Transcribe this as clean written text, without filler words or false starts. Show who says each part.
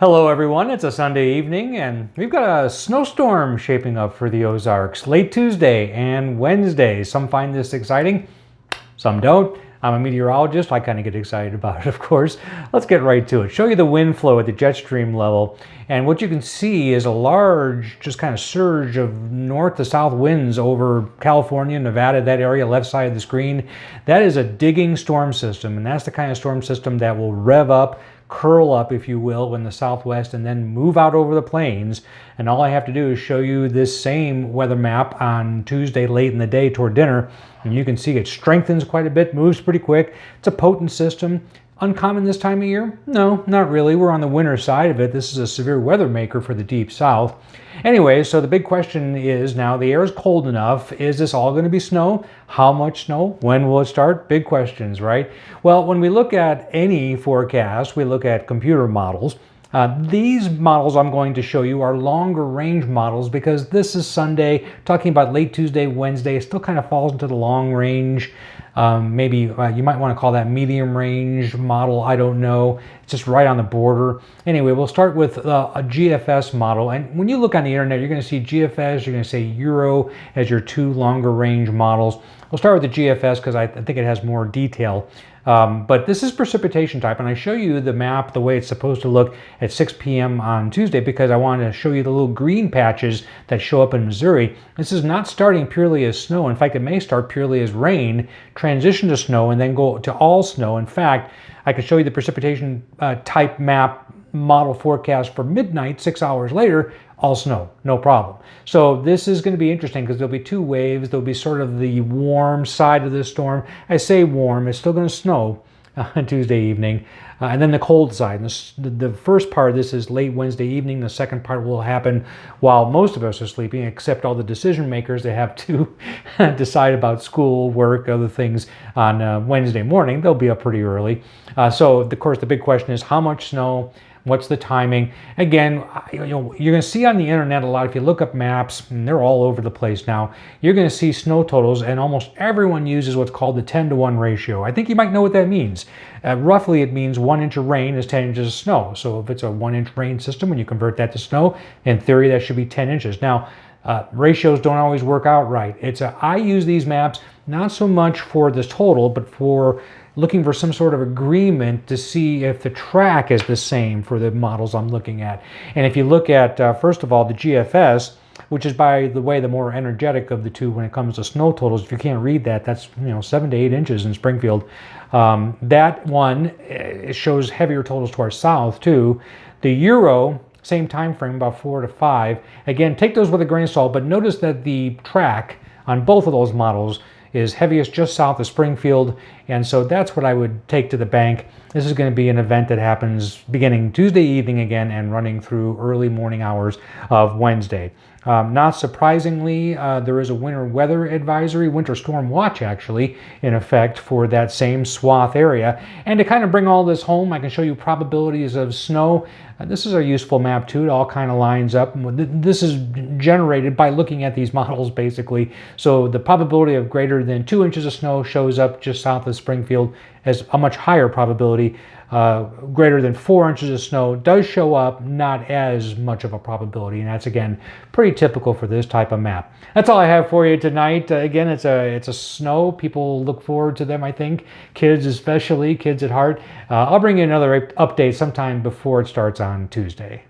Speaker 1: Hello everyone, it's a Sunday evening and we've got a snowstorm shaping up for the Ozarks late Tuesday and Wednesday. Some find this exciting, some don't. I'm a meteorologist, I kind of get excited about it, of course. Let's get right to it. Show you the wind flow at the jet stream level, and what you can see is a large just kind of surge of north to south winds over California, Nevada, that area, left side of the screen. That is a digging storm system, and that's the kind of storm system that will rev up, curl up, if you will, in the southwest and then move out over the plains. And all I have to do is show you this same weather map on Tuesday late in the day toward dinner, and you can see it strengthens quite a bit, moves pretty quick. It's a potent system. Uncommon this time of year? No, not really. We're on the winter side of it. This is a severe weather maker for the deep south. Anyway, so the big question is now the air is cold enough. Is this all going to be snow? How much snow? When will it start? Big questions, right? Well, when we look at any forecast, we look at computer models. These models I'm going to show you are longer range models because this is Sunday, talking about late Tuesday, Wednesday. It still kind of falls into the long range. Maybe you might want to call that medium range model. I don't know. It's just right on the border. Anyway, we'll start with a GFS model. And when you look on the internet, you're going to see GFS, you're going to say Euro as your two longer range models. We'll start with the GFS because I think it has more detail. But this is precipitation type, and I show you the map the way it's supposed to look at 6 p.m. on Tuesday because I want to show you the little green patches that show up in Missouri. This is not starting purely as snow. In fact, it may start purely as rain, transition to snow, and then go to all snow. In fact, I can show you the precipitation type map model forecast for midnight, 6 hours later, all snow, no problem. So this is going to be interesting because there'll be two waves. There'll be sort of the warm side of the storm. I say warm, it's still going to snow on Tuesday evening. And then the cold side. And the first part of this is late Wednesday evening. The second part will happen while most of us are sleeping, except all the decision makers that have to decide about school, work, other things on Wednesday morning. They'll be up pretty early. So, of course, the big question is how much snow? What's the timing? Again, you're going to see on the internet a lot. If you look up maps, and they're all over the place now, you're going to see snow totals, and almost everyone uses what's called the 10-to-1 ratio. I think you might know what that means. Roughly, it means 1 inch of rain is 10 inches of snow. So if it's a 1 inch rain system, when you convert that to snow, in theory, that should be 10 inches. Now, ratios don't always work out right. I use these maps not so much for this total, but for looking for some sort of agreement to see if the track is the same for the models I'm looking at. And if you look at, first of all, the GFS, which is, by the way, the more energetic of the two when it comes to snow totals. If you can't read that, that's 7 to 8 inches in Springfield. That one shows heavier totals to our south too. The Euro, same time frame, about 4 to 5. Again, take those with a grain of salt, but notice that the track on both of those models is heaviest just south of Springfield, and so that's what I would take to the bank. This is going to be an event that happens beginning Tuesday evening again and running through early morning hours of Wednesday. Not surprisingly, there is a winter weather advisory, winter storm watch actually, in effect for that same swath area. And to kind of bring all this home, I can show you probabilities of snow. This is a useful map too. It all kind of lines up. This is generated by looking at these models basically. So the probability of greater than 2 inches of snow shows up just south of Springfield as a much higher probability. Greater than 4 inches of snow does show up, not as much of a probability, and that's again pretty typical for this type of map. That's all I have for you tonight. Again, it's a snow. People look forward to them, I think. Kids especially, kids at heart. I'll bring you another update sometime before it starts on Tuesday.